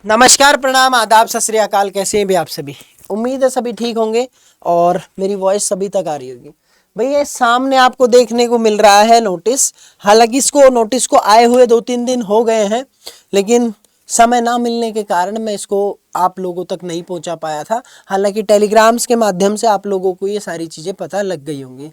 नमस्कार, प्रणाम, आदाब, सत श्री अकाल। कैसे हैं भी आप सभी? उम्मीद है सभी ठीक होंगे और मेरी वॉइस सभी तक आ रही होगी। भैया सामने आपको देखने को मिल रहा है नोटिस। हालांकि इसको नोटिस को आए हुए 2-3 दिन हो गए हैं, लेकिन समय ना मिलने के कारण मैं इसको आप लोगों तक नहीं पहुंचा पाया था। हालांकि टेलीग्राम्स के माध्यम से आप लोगों को ये सारी चीज़ें पता लग गई होंगी।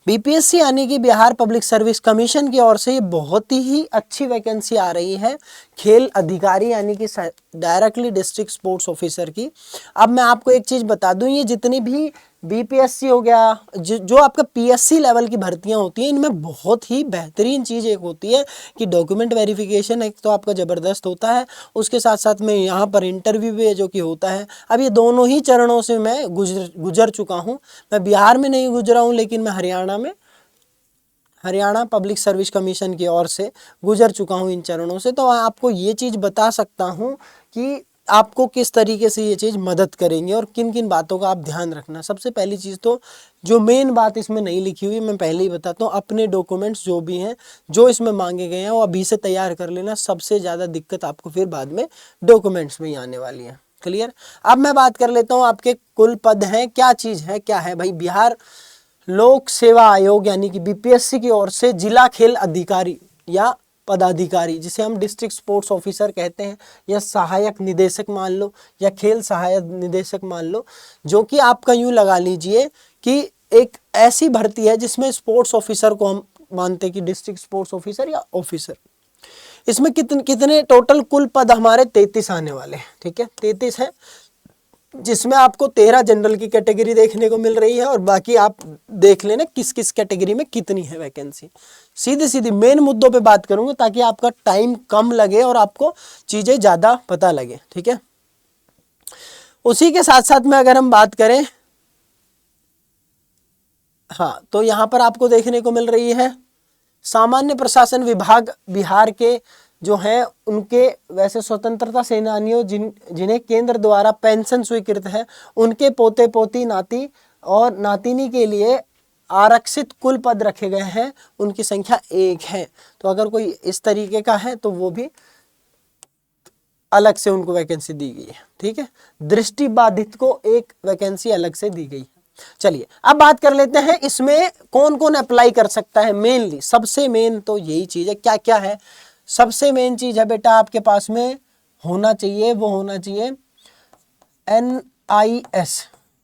बीपीएससी यानी कि बिहार पब्लिक सर्विस कमीशन की ओर से ये बहुत ही अच्छी वैकेंसी आ रही है, खेल अधिकारी यानी कि डायरेक्टली डिस्ट्रिक्ट स्पोर्ट्स ऑफिसर की। अब मैं आपको एक चीज़ बता दूं, ये जितनी भी बीपीएससी हो गया, जो आपका पीएससी लेवल की भर्तियां होती हैं, इनमें बहुत ही बेहतरीन चीज़ एक होती है कि डॉक्यूमेंट वेरिफिकेशन एक तो आपका ज़बरदस्त होता है, उसके साथ साथ में यहाँ पर इंटरव्यू भी जो कि होता है। अब ये दोनों ही चरणों से मैं गुजर चुका हूँ। मैं बिहार में नहीं गुजरा हूँ, लेकिन मैं हरियाणा पब्लिक सर्विस कमीशन की ओर से गुजर चुका हूँ इन चरणों से। तो आपको ये चीज़ बता सकता हूँ कि आपको किस तरीके से ये चीज़ मदद करेंगे और किन किन बातों का आप ध्यान रखना। सबसे पहली चीज़ तो जो मेन बात इसमें नहीं लिखी हुई, मैं पहले ही बताता हूँ, अपने डॉक्यूमेंट्स जो भी हैं जो इसमें मांगे गए हैं वो अभी से तैयार कर लेना। सबसे ज़्यादा दिक्कत आपको फिर बाद में डॉक्यूमेंट्स में ही आने वाली है। क्लियर? अब मैं बात कर लेता हूँ आपके कुल पद हैं, क्या चीज़ है, क्या है भाई। बिहार लोक सेवा आयोग यानी कि बीपीएससी की ओर से जिला खेल अधिकारी या पदाधिकारी, जिसे हम डिस्ट्रिक्ट स्पोर्ट्स ऑफिसर कहते हैं, या सहायक निदेशक मान लो, या खेल सहायक निदेशक मान लो, जो कि आपका यूं लगा लीजिए कि एक ऐसी भर्ती है जिसमें स्पोर्ट्स ऑफिसर को हम मानते हैं कि डिस्ट्रिक्ट स्पोर्ट्स ऑफिसर या ऑफिसर। इसमें कितने टोटल कुल पद हमारे 33 आने वाले हैं। ठीक है, 33 है, जिसमें आपको 13 जनरल की कैटेगरी देखने को मिल रही है और बाकी आप देख लेना किस किस कैटेगरी में कितनी है वैकेंसी। सीधी सीधी मेन मुद्दों पे बात करूंगा ताकि आपका टाइम कम लगे और आपको चीज़ें ज़्यादा पता लगे। ठीक है, उसी के साथ साथ में अगर हम बात करें, हाँ, तो यहाँ पर आपको देखने को मिल रही है सामान्य प्रशासन विभाग बिहार के जो हैं उनके, वैसे स्वतंत्रता सेनानियों जिन्हें केंद्र द्वारा पेंशन स्वीकृत है, उनके पोते पोती नाती और नातिनी के लिए आरक्षित कुल पद रखे गए हैं, उनकी संख्या 1 है। तो अगर कोई इस तरीके का है तो वो भी अलग से उनको वैकेंसी दी गई है। ठीक है, दृष्टि बाधित को एक वैकेंसी अलग से दी गई है। चलिए अब बात कर लेते हैं इसमें कौन कौन अप्लाई कर सकता है। मेनली सबसे मेन तो यही चीज है। क्या क्या है? सबसे मेन चीज है बेटा, आपके पास में होना चाहिए, वो होना चाहिए NIS,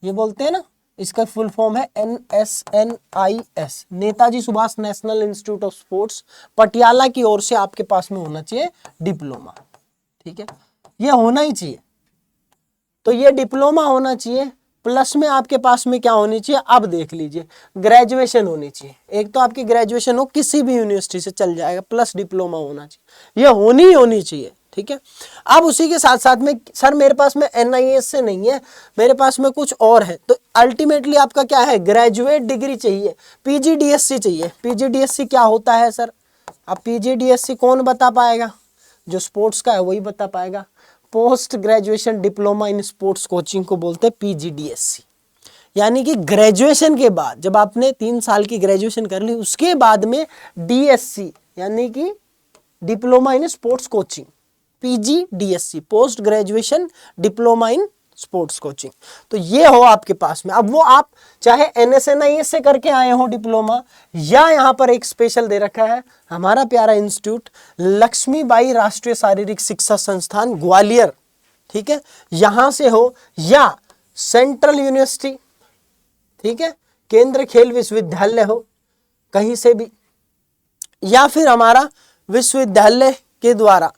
ये बोलते हैं ना, इसका फुल फॉर्म है NSNIS, Netaji Subhash national Institute of sports, Patiala की ओर से आपके पास में होना चाहिए डिप्लोमा। ठीक है, ये होना ही चाहिए। तो ये डिप्लोमा होना चाहिए, प्लस में आपके पास में क्या होनी चाहिए, अब देख लीजिए, ग्रेजुएशन होनी चाहिए। एक तो आपकी ग्रेजुएशन हो किसी भी यूनिवर्सिटी से चल जाएगा, प्लस डिप्लोमा होना चाहिए, ये होनी चाहिए। ठीक है, अब उसी के साथ साथ में सर मेरे पास में NIS से नहीं है, मेरे पास में कुछ और है, तो अल्टीमेटली आपका क्या है, ग्रेजुएट डिग्री चाहिए, PGDSC चाहिए। PGDSC क्या होता है सर? अब PGDSC कौन बता पाएगा? जो स्पोर्ट्स का है वही बता पाएगा। Post graduation diploma in sports coaching को बोलते हैं PGDSC। यानी कि ग्रेजुएशन के बाद, जब आपने 3 साल की ग्रेजुएशन कर ली, उसके बाद में DSC यानी कि diploma in sports coaching, PGDSC, post graduation diploma in sports coaching. तो ये हो आपके पास में। अब वो आप चाहे NSNIS से करके आए हो डिप्लोमा, या यहाँ पर एक स्पेशल दे रखा है हमारा प्यारा इंस्टीट्यूट लक्ष्मीबाई राष्ट्रीय शारीरिक शिक्षा संस्थान ग्वालियर, ठीक है, यहां से हो, या सेंट्रल यूनिवर्सिटी, ठीक है, केंद्र खेल विश्वविद्यालय हो कहीं से भी, या फिर हमारा विश्वविद्यालय के द्वारा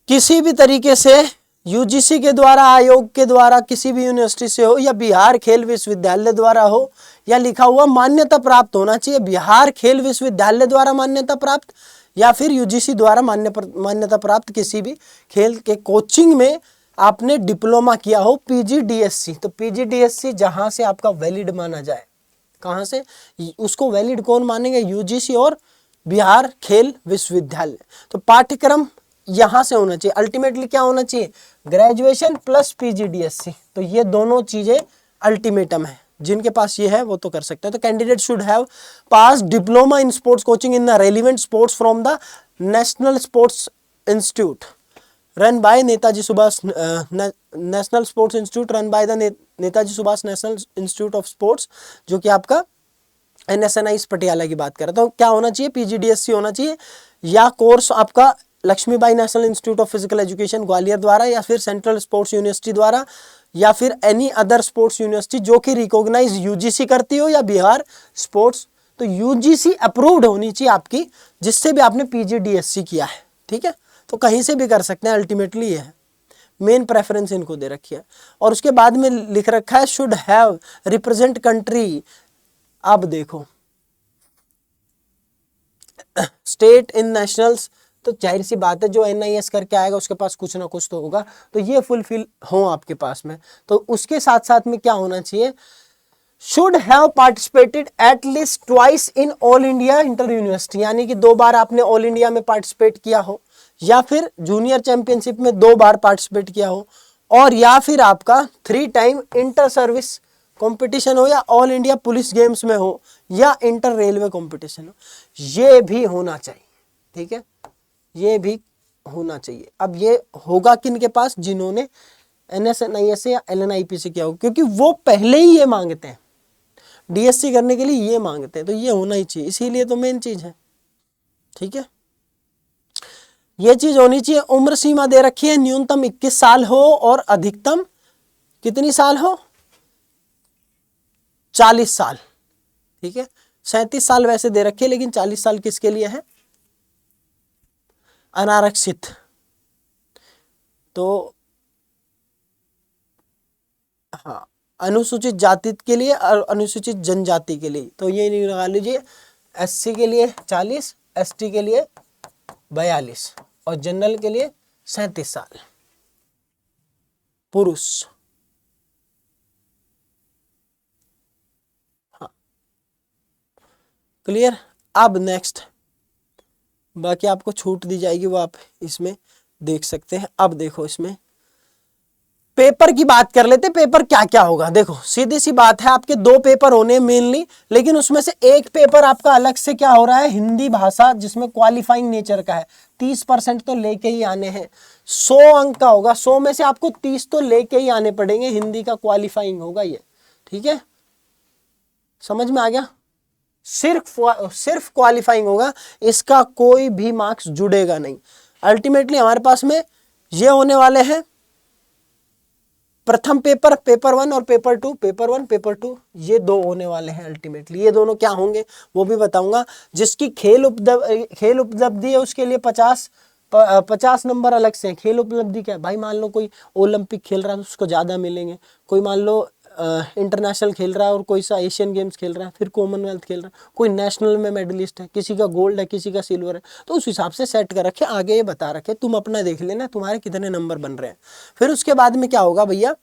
किसी भी तरीके से UGC के द्वारा, आयोग के द्वारा, किसी भी यूनिवर्सिटी से हो, या बिहार खेल विश्वविद्यालय द्वारा हो, या लिखा हुआ मान्यता प्राप्त होना चाहिए, बिहार खेल विश्वविद्यालय द्वारा मान्यता प्राप्त, या फिर UGC द्वारा मान्यता प्राप्त किसी भी खेल के कोचिंग में आपने डिप्लोमा किया हो, PGDSC। तो PGDSC जहां से आपका वैलिड माना जाए, कहां से उसको वैलिड कौन मानेंगे, UGC और बिहार खेल विश्वविद्यालय। तो पाठ्यक्रम यहां से होना चाहिए। अल्टीमेटली क्या होना चाहिए, ग्रेजुएशन प्लस PGDSC। तो ये दोनों चीजें अल्टीमेटम है, जिनके पास ये है वो तो कर सकते हैं। तो candidate should have pass diploma in sports coaching in the relevant sports from the national sports institute run by Netaji Subhash national sports institute, run by the Netaji Subhash national Institute of sports, जो कि आपका NSNI पटियाला की बात कर रहा। तो क्या होना चाहिए, PGDSC होना चाहिए, या कोर्स आपका Lakshmibai National Institute of Physical Education Gwalior द्वारा, या फिर सेंट्रल स्पोर्ट्स यूनिवर्सिटी द्वारा, या फिर एनी अदर स्पोर्ट्स यूनिवर्सिटी जो कि रिकॉग्नाइज UGC करती हो, या बिहार स्पोर्ट्स। तो UGC अप्रूव्ड होनी चाहिए आपकी, जिससे भी आपने PGDSC किया है, ठीक है। तो कहीं से भी कर सकते हैं, अल्टीमेटली ये है, मेन प्रेफरेंस इनको दे रखी है। और उसके बाद में लिख रखा है शुड हैव रिप्रेजेंट कंट्री। अब देखो स्टेट इन नेशनल्स, तो जाहिर सी बात है जो NIS करके आएगा उसके पास कुछ ना कुछ तो होगा, तो ये फुलफिल हो आपके पास में। तो उसके साथ साथ में क्या होना चाहिए, should have participated at least twice in all India inter university, यानी कि 2 बार आपने ऑल इंडिया में पार्टिसिपेट किया हो, या फिर जूनियर चैंपियनशिप में 2 बार पार्टिसिपेट किया हो, और या फिर आपका 3 टाइम इंटर सर्विस कंपटीशन हो, या ऑल इंडिया पुलिस गेम्स में हो, या इंटर रेलवे कंपटीशन हो, ये भी होना चाहिए, ठीक है, ये भी होना चाहिए। अब ये होगा किन के पास, जिन्होंने NSNIS या LNIP से किया हो, क्योंकि वो पहले ही ये मांगते हैं, DSC करने के लिए ये मांगते हैं, तो ये होना ही चाहिए, इसीलिए तो मेन चीज है, ठीक है। ये चीज होनी चाहिए। उम्र सीमा दे रखी है, न्यूनतम 21 साल हो और अधिकतम कितनी साल हो, 40 साल, ठीक है। 37 साल वैसे दे रखे, लेकिन 40 साल किसके लिए है, अनारक्षित। तो हाँ, अनुसूचित जाति के लिए और अनुसूचित जनजाति के लिए, तो ये नहीं लगा लीजिए, SC के लिए 40, ST के लिए 42 और जनरल के लिए 37 साल पुरुष। हाँ, क्लियर। अब नेक्स्ट बाकी आपको छूट दी जाएगी, वो आप इसमें देख सकते हैं। अब देखो इसमें पेपर की बात कर लेते, पेपर क्या क्या होगा। देखो सीधी सी बात है, आपके 2 पेपर होने मेनली, लेकिन उसमें से एक पेपर आपका अलग से क्या हो रहा है, हिंदी भाषा, जिसमें क्वालिफाइंग नेचर का है, 30% तो लेके ही आने हैं, 100 अंक का होगा, 100 में से आपको 30 तो लेके ही आने पड़ेंगे, हिंदी का क्वालिफाइंग होगा ये, ठीक है, समझ में आ गया। सिर्फ क्वालिफाइंग होगा, इसका कोई भी मार्क्स जुड़ेगा नहीं। अल्टीमेटली हमारे पास में ये होने वाले हैं प्रथम पेपर, पेपर 1 और पेपर 2, पेपर 1 पेपर 2, ये 2 होने वाले हैं। अल्टीमेटली ये दोनों क्या होंगे वो भी बताऊंगा। जिसकी खेल उपलब्धि है उसके लिए 50 नंबर अलग से। खेल उपलब्धि क्या है भाई, मान लो कोई ओलंपिक खेल रहा है तो उसको ज़्यादा मिलेंगे, कोई मान लो इंटरनेशनल खेल रहा है और कोई सा एशियन गेम्स खेल रहा है, फिर कॉमनवेल्थ खेल रहा है, कोई नेशनल में मेडलिस्ट है, किसी का गोल्ड है, किसी का सिल्वर है, तो उस हिसाब से सेट कर रखे, आगे ये बता रखे, तुम अपना देख लेना तुम्हारे कितने नंबर बन रहे हैं। फिर उसके बाद में क्या होगा भैया,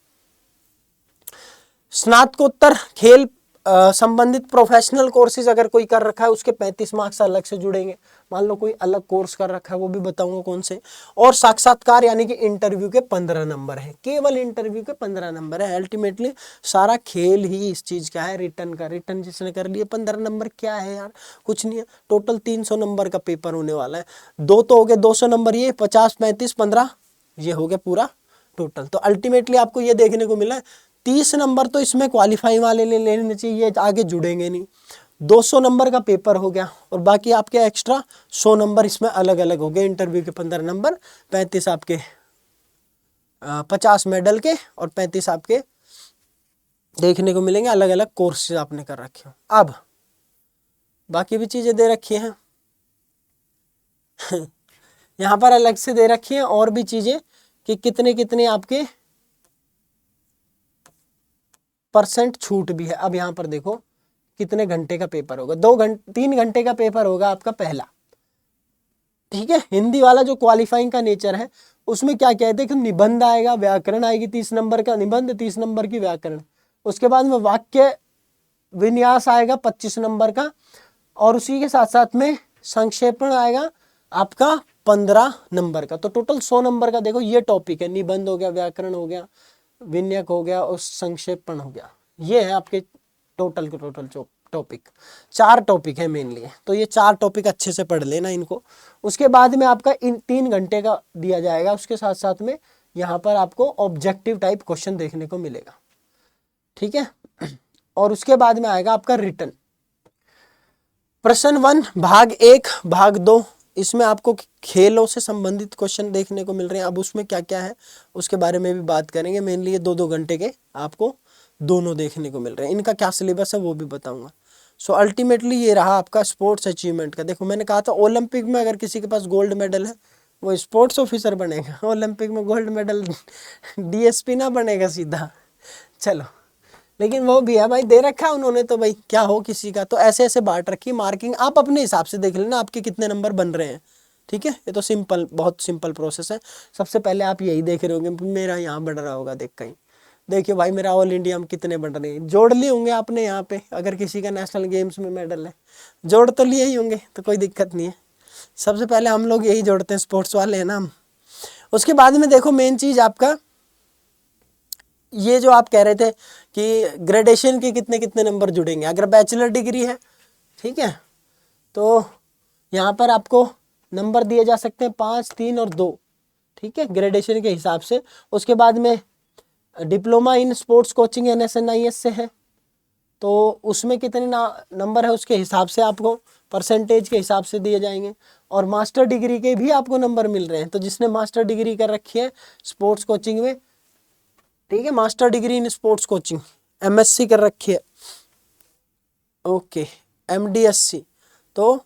स्नातकोत्तर खेल संबंधित प्रोफेशनल कोर्सेज अगर कोई कर रखा है उसके 35 मार्क्स अलग से जुड़ेंगे। मान लो कोई अलग कोर्स कर रखा है, वो भी बताऊंगा कौन से। और साक्षात्कार यानी कि इंटरव्यू के 15 नंबर है, केवल इंटरव्यू के 15 नंबर है। अल्टीमेटली सारा खेल ही इस चीज का है, रिटर्न का। रिटर्न जिसने कर लिया 15 नंबर क्या है यार, कुछ नहीं है। टोटल 300 नंबर का पेपर होने वाला है। 2 तो हो गए 200 नंबर, ये 50 35 15 ये हो गया पूरा टोटल। तो अल्टीमेटली आपको ये देखने को मिला 30 नंबर तो इसमें क्वालिफाई वाले ले लेने चाहिए, ये आगे जुड़ेंगे नहीं। 200 नंबर का पेपर हो गया और बाकी आपके एक्स्ट्रा 100 नंबर इसमें अलग अलग हो गए। इंटरव्यू के 15 नंबर, 35 आपके 50 मेडल के और 35 आपके देखने को मिलेंगे अलग अलग कोर्स आपने कर रखे हो। अब बाकी भी चीजें दे रखी हैं यहाँ पर अलग से दे रखी हैं और भी चीजें कि कितने कितने आपके % छूट भी है। अब यहाँ पर देखो कितने घंटे का पेपर होगा, 3 घंटे का पेपर होगा आपका पहला, ठीक है। हिंदी वाला जो क्वालिफाइंग का नेचर है उसमें क्या क्या है, देखो निबंध आएगा, व्याकरण आएगी 30 नंबर का निबंध, 30 नंबर की व्याकरण। उसके बाद में वाक्य विन्यास आएगा 25 नंबर का, और उसी के साथ साथ में संक्षेपण आएगा आपका 15 नंबर का। तो टोटल 100 नंबर का देखो ये टॉपिक है, निबंध हो गया, व्याकरण हो गया, विनयक हो गया और संक्षेपण हो गया। ये है आपके टोटल के टोटल जो चार टॉपिक है मेनली, तो ये 4 टॉपिक अच्छे से पढ़ लेना इनको। उसके बाद में आपका इन 3 घंटे का दिया जाएगा, उसके साथ साथ में यहाँ पर आपको ऑब्जेक्टिव टाइप क्वेश्चन देखने को मिलेगा, ठीक है। और उसके बाद में आएगा आपका रिटन, प्रश्न 1 भाग 1 भाग 2, इसमें आपको खेलों से संबंधित क्वेश्चन देखने को मिल रहे हैं। अब उसमें क्या क्या है उसके बारे में भी बात करेंगे। मेनली ये 2-2 घंटे के आपको दोनों देखने को मिल रहे हैं, इनका क्या सिलेबस है वो भी बताऊंगा। सो अल्टीमेटली ये रहा आपका स्पोर्ट्स अचीवमेंट का। देखो मैंने कहा था ओलंपिक में अगर किसी के पास गोल्ड मेडल है वो स्पोर्ट्स ऑफिसर बनेगा, ओलंपिक में गोल्ड मेडल डीएसपी ना बनेगा सीधा। चलो, लेकिन वो भी है भाई, दे रखा है उन्होंने तो भाई क्या हो किसी का, तो ऐसे ऐसे बांट रखी मार्किंग, आप अपने हिसाब से देख लेना आपके कितने नंबर बन रहे हैं, ठीक है। ये तो सिंपल, बहुत सिंपल प्रोसेस है। सबसे पहले आप यही देख रहे होंगे मेरा यहाँ बढ़ रहा होगा, देख कहीं देखिए भाई मेरा ऑल इंडिया में कितने बढ़ रहे हैं, जोड़ लिए होंगे आपने यहाँ पे, अगर किसी का नेशनल गेम्स में मेडल है जोड़ तो लिए ही होंगे, तो कोई दिक्कत नहीं है। सबसे पहले हम लोग यही जोड़ते हैं, स्पोर्ट्स वाले हैं ना हम। उसके बाद में देखो मेन चीज आपका ये जो आप कह रहे थे कि ग्रेजुएशन के कितने कितने नंबर जुड़ेंगे, अगर बैचलर डिग्री है, ठीक है, तो यहाँ पर आपको नंबर दिए जा सकते हैं 5, 3 और 2, ठीक है, ग्रेजुएशन के हिसाब से। उसके बाद में diploma in sports coaching NSNIS से है, तो उसमें कितने नंबर है उसके हिसाब से आपको परसेंटेज के हिसाब से दिए जाएंगे। और मास्टर डिग्री के भी आपको नंबर मिल रहे हैं, तो जिसने मास्टर डिग्री कर रखी है स्पोर्ट्स कोचिंग में, ठीक है, master degree in sports coaching MSc कर रखी है, ओके, MDSC, तो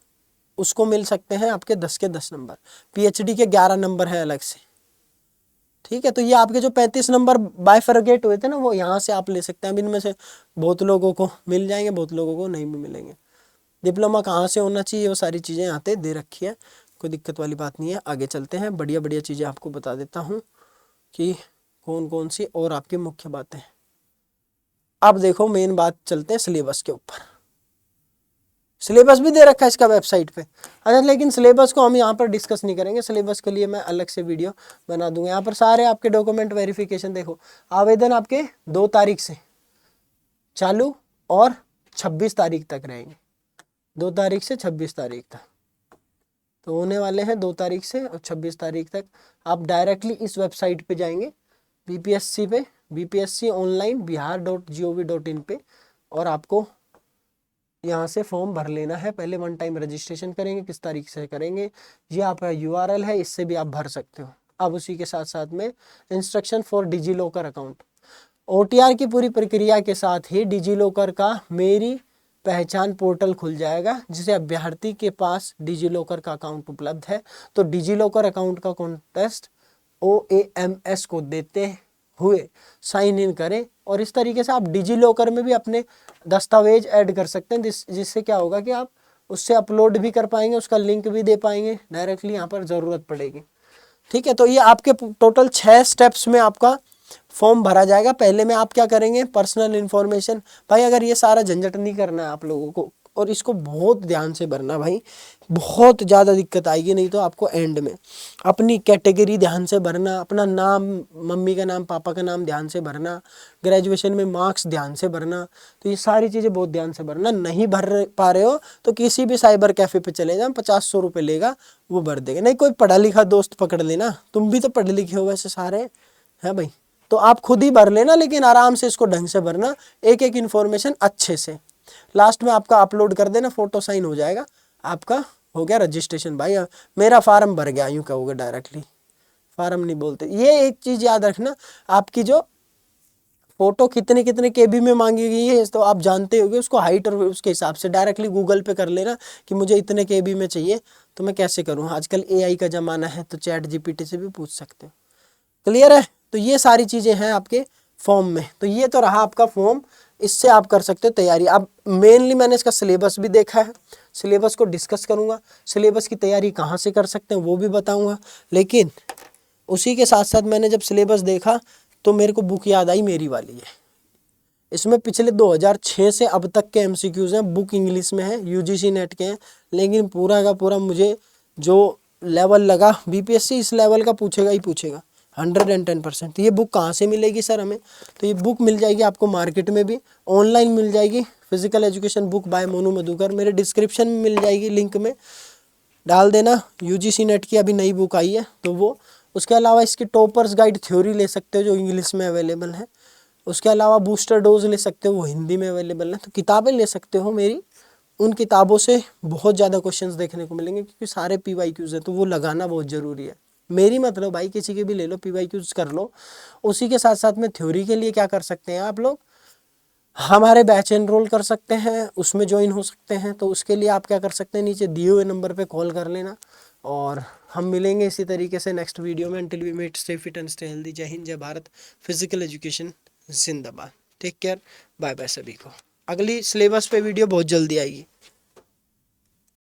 उसको मिल सकते हैं आपके 10 के 10 नंबर। PhD के 11 नंबर है अलग से, ठीक है। तो ये आपके जो 35 नंबर बाइफरगेट हुए थे ना, वो यहाँ से आप ले सकते हैं। अब इनमें से बहुत लोगों को मिल जाएंगे, बहुत लोगों को नहीं भी मिलेंगे। डिप्लोमा कहाँ से होना चाहिए वो सारी चीज़ें यहाँ पे दे रखी है, कोई दिक्कत वाली बात नहीं है। आगे चलते हैं, बढ़िया बढ़िया चीज़ें आपको बता देता हूँ कि कौन कौन सी और आपकी मुख्य बातें। अब देखो मेन बात, चलते हैं सिलेबस के ऊपर। सिलेबस भी दे रखा है इसका वेबसाइट पे, अच्छा, लेकिन सिलेबस को हम यहाँ पर डिस्कस नहीं करेंगे, सिलेबस के लिए मैं अलग से वीडियो बना दूंगा। यहाँ पर सारे आपके डॉक्यूमेंट वेरिफिकेशन देखो, आवेदन आपके 2 तारीख से चालू और 26 तारीख तक रहेंगे, 2 तारीख से 26 तारीख तक, तो होने वाले हैं 2 तारीख से और 26 तारीख तक। आप डायरेक्टली इस वेबसाइट पे जाएंगे BPSC पे, BPSC ऑनलाइन bihar.gov.in पे, और आपको यहाँ से फॉर्म भर लेना है। पहले 1 टाइम रजिस्ट्रेशन करेंगे, किस तारीख से करेंगे ये आपका URL है, इससे भी आप भर सकते हो। अब उसी के साथ साथ में instruction for DigiLocker account, OTR की पूरी प्रक्रिया के साथ ही डिजीलॉकर का मेरी पहचान पोर्टल खुल जाएगा, जिसे अभ्यर्थी के पास डिजीलॉकर का अकाउंट उपलब्ध है। तो डिजीलॉकर अकाउंट का कॉन्टेस्ट OAMS को देते हुए साइन इन करें, और इस तरीके से आप डिजीलॉकर में भी अपने दस्तावेज ऐड कर सकते हैं, जिससे क्या होगा कि आप उससे अपलोड भी कर पाएंगे, उसका लिंक भी दे पाएंगे डायरेक्टली, यहाँ पर ज़रूरत पड़ेगी, ठीक है। तो ये आपके टोटल 6 स्टेप्स में आपका फॉर्म भरा जाएगा। पहले में आप क्या करेंगे, पर्सनल इन्फॉर्मेशन, भाई अगर ये सारा झंझट नहीं करना है आप लोगों को, और इसको बहुत ध्यान से भरना भाई, बहुत ज़्यादा दिक्कत आएगी, नहीं तो आपको एंड में अपनी कैटेगरी ध्यान से भरना, अपना नाम, मम्मी का नाम, पापा का नाम ध्यान से भरना, ग्रेजुएशन में मार्क्स ध्यान से भरना, तो ये सारी चीज़ें बहुत ध्यान से भरना। नहीं भर पा रहे हो तो किसी भी साइबर कैफ़े पे चले जाओ, 50-100 रुपये लेगा, वो भर देगा। नहीं कोई पढ़ा लिखा दोस्त पकड़ लेना, तुम भी तो पढ़े लिखे हो वैसे सारे, है भाई, तो आप खुद ही भर लेना, लेकिन आराम से इसको ढंग से भरना, एक एक इन्फॉर्मेशन अच्छे से। लास्ट में आपका अपलोड कर देना, फोटो साइन हो जाएगा, आपका हो गया रजिस्ट्रेशन। भाई मेरा फार्म भर गया, यूँ कहोगे डायरेक्टली, फार्म नहीं बोलते। ये एक चीज़ याद रखना, आपकी जो फोटो कितने कितने KB में मांगी गई है तो आप जानते होगे, उसको हाइट और उसके हिसाब से डायरेक्टली गूगल पे कर लेना कि मुझे इतने KB में चाहिए, तो मैं कैसे करूँ। आजकल AI का ज़माना है, तो ChatGPT से भी पूछ सकते हो। क्लियर है, तो ये सारी चीज़ें हैं आपके फॉर्म में। तो ये तो रहा आपका फॉर्म, इससे आप कर सकते हो तैयारी। अब मेनली मैंने इसका सिलेबस भी देखा है, सिलेबस को डिस्कस करूँगा, सिलेबस की तैयारी कहाँ से कर सकते हैं वो भी बताऊँगा। लेकिन उसी के साथ साथ मैंने जब सिलेबस देखा तो मेरे को बुक याद आई, मेरी वाली है। इसमें पिछले 2006 से अब तक के MCQs हैं, बुक इंग्लिश में है, UGC नेट के हैं, लेकिन पूरा का पूरा मुझे जो लेवल लगा, BPSC इस लेवल का पूछेगा ही पूछेगा 110%। ये बुक कहाँ से मिलेगी सर हमें, तो ये बुक मिल जाएगी आपको मार्केट में भी, ऑनलाइन मिल जाएगी, physical education book by Monu Madhukar, मेरे डिस्क्रिप्शन में मिल जाएगी, लिंक में डाल देना। यूजीसी नेट की अभी नई बुक आई है तो वो। उसके अलावा इसकी टॉपर्स गाइड थ्योरी ले सकते हो जो इंग्लिश में अवेलेबल है। उसके अलावा बूस्टर डोज ले सकते हो, वो हिंदी में अवेलेबल है। तो किताबें ले सकते हो मेरी, उन किताबों से बहुत ज़्यादा क्वेश्चंस देखने को मिलेंगे क्योंकि सारे PYQs हैं, तो वो लगाना बहुत ज़रूरी है। मेरी मतलब भाई किसी के भी ले लो, PYQs कर लो। उसी के साथ साथ में थ्योरी के लिए क्या कर सकते हैं आप लोग, हमारे बैच एनरोल कर सकते हैं, उसमें ज्वाइन हो सकते हैं। तो उसके लिए आप क्या कर सकते हैं, नीचे दिए हुए नंबर पे कॉल कर लेना और हम मिलेंगे इसी तरीके से नेक्स्ट वीडियो में। Until we meet, stay fit and stay healthy. Jai Hind, Jai Bharat, physical education जिंदाबाद। टेक केयर, बाय बाय सभी को। अगली सिलेबस पे वीडियो बहुत जल्दी आएगी।